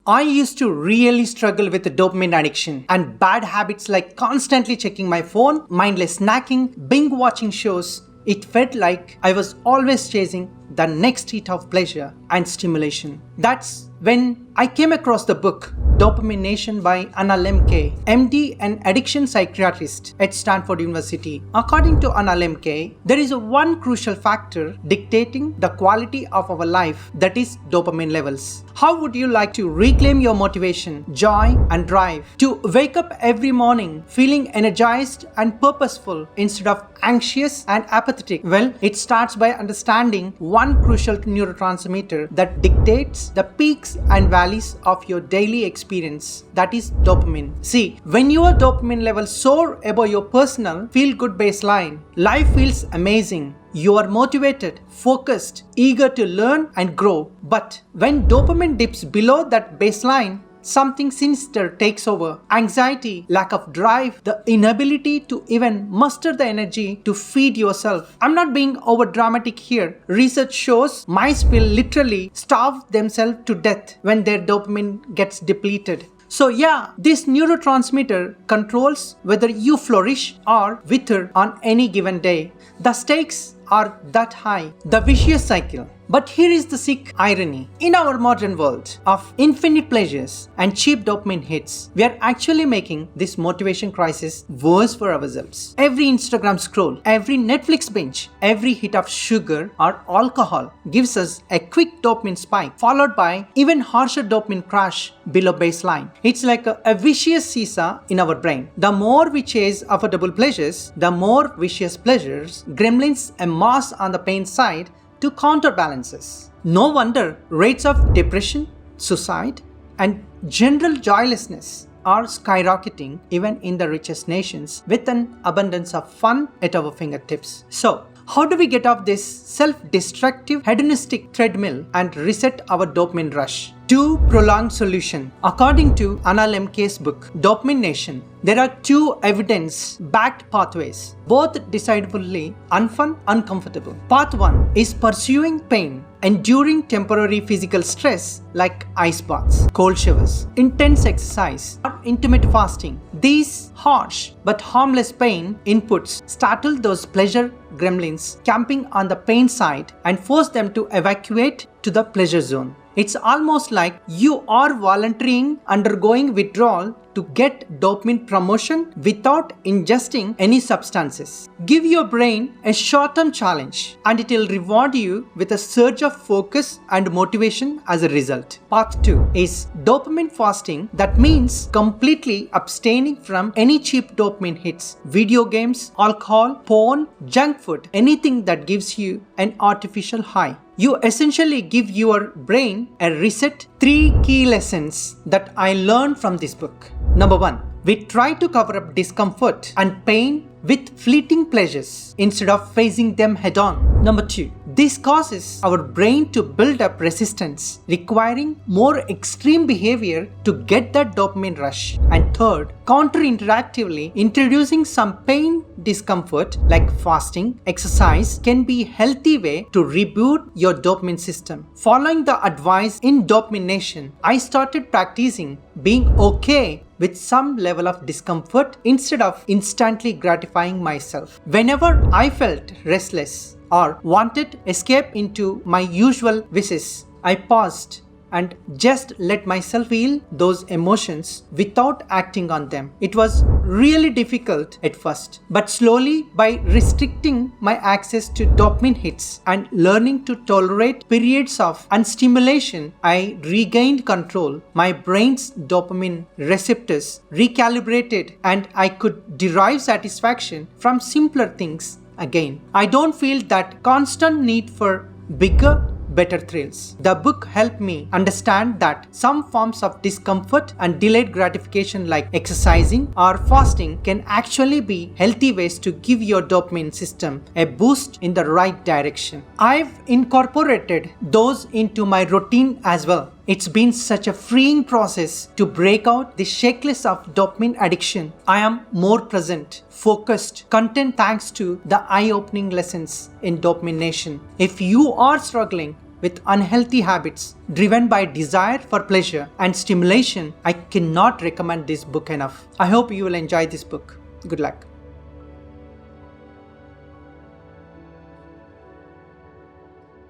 I used to really struggle with the dopamine addiction and bad habits like constantly checking my phone, mindless snacking, binge watching shows. It felt like I was always chasing the next hit of pleasure and stimulation. That's when I came across the book Dopamine Nation by Lembke, MD and addiction psychiatrist at Stanford University. According to Lembke, there is one crucial factor dictating the quality of our life, that is dopamine levels. How would you like to reclaim your motivation, joy and drive to wake up every morning feeling energized and purposeful instead of anxious and apathetic? Well, it starts by understanding one crucial neurotransmitter that dictates the peaks and valleys of your daily experience, that is dopamine. See, when your dopamine levels soar above your personal feel-good baseline, life feels amazing. You are motivated, focused, eager to learn and grow. But when dopamine dips below that baseline, something sinister takes over. Anxiety, lack of drive, the inability to even muster the energy to feed yourself. I'm not being over dramatic here. Research shows mice will literally starve themselves to death when their dopamine gets depleted. So yeah, this neurotransmitter controls whether you flourish or wither on any given day. The stakes are that high. The vicious cycle. But here is the sick irony. In our modern world of infinite pleasures and cheap dopamine hits, we are actually making this motivation crisis worse for ourselves. Every Instagram scroll, every Netflix binge, every hit of sugar or alcohol gives us a quick dopamine spike, followed by even harsher dopamine crash below baseline. It's like a vicious seesaw in our brain. The more we chase affordable pleasures, the more vicious pleasures, gremlins amass on the pain side to counterbalances. No wonder rates of depression, suicide, and general joylessness are skyrocketing even in the richest nations with an abundance of fun at our fingertips. So, how do we get off this self-destructive hedonistic treadmill and reset our dopamine rush? Two prolonged solutions. According to Anna Lembke's book, Dopamine Nation, there are two evidence-backed pathways, both decidedly unfun, uncomfortable. Path 1 is pursuing pain, enduring temporary physical stress like ice baths, cold showers, intense exercise, or intermittent fasting. These harsh but harmless pain inputs startle those pleasure gremlins camping on the pain side and force them to evacuate to the pleasure zone. It's almost like you are volunteering undergoing withdrawal to get dopamine promotion without ingesting any substances. Give your brain a short-term challenge and it will reward you with a surge of focus and motivation as a result. Path 2 is dopamine fasting. That means completely abstaining from any cheap dopamine hits, video games, alcohol, porn, junk food, anything that gives you an artificial high. You essentially give your brain a reset. 3 key lessons that I learned from this book. Number 1, we try to cover up discomfort and pain with fleeting pleasures instead of facing them head on. Number 2, this causes our brain to build up resistance, requiring more extreme behavior to get that dopamine rush. And third, counterintuitively, introducing some pain discomfort like fasting, exercise can be a healthy way to reboot your dopamine system. Following the advice in Dopamine Nation, I started practicing being okay with some level of discomfort instead of instantly gratifying myself. Whenever I felt restless or wanted escape into my usual vices, I paused and just let myself feel those emotions without acting on them. It was really difficult at first, but slowly, by restricting my access to dopamine hits and learning to tolerate periods of unstimulation, I regained control. My brain's dopamine receptors recalibrated and I could derive satisfaction from simpler things again. I don't feel that constant need for bigger, better thrills. The book helped me understand that some forms of discomfort and delayed gratification like exercising or fasting can actually be healthy ways to give your dopamine system a boost in the right direction. I've incorporated those into my routine as well. It's been such a freeing process to break out the shakeless of dopamine addiction. I am more present, focused, content thanks to the eye-opening lessons in Dopamine Nation. If you are struggling with unhealthy habits driven by desire for pleasure and stimulation, I cannot recommend this book enough. I hope you will enjoy this book. Good luck.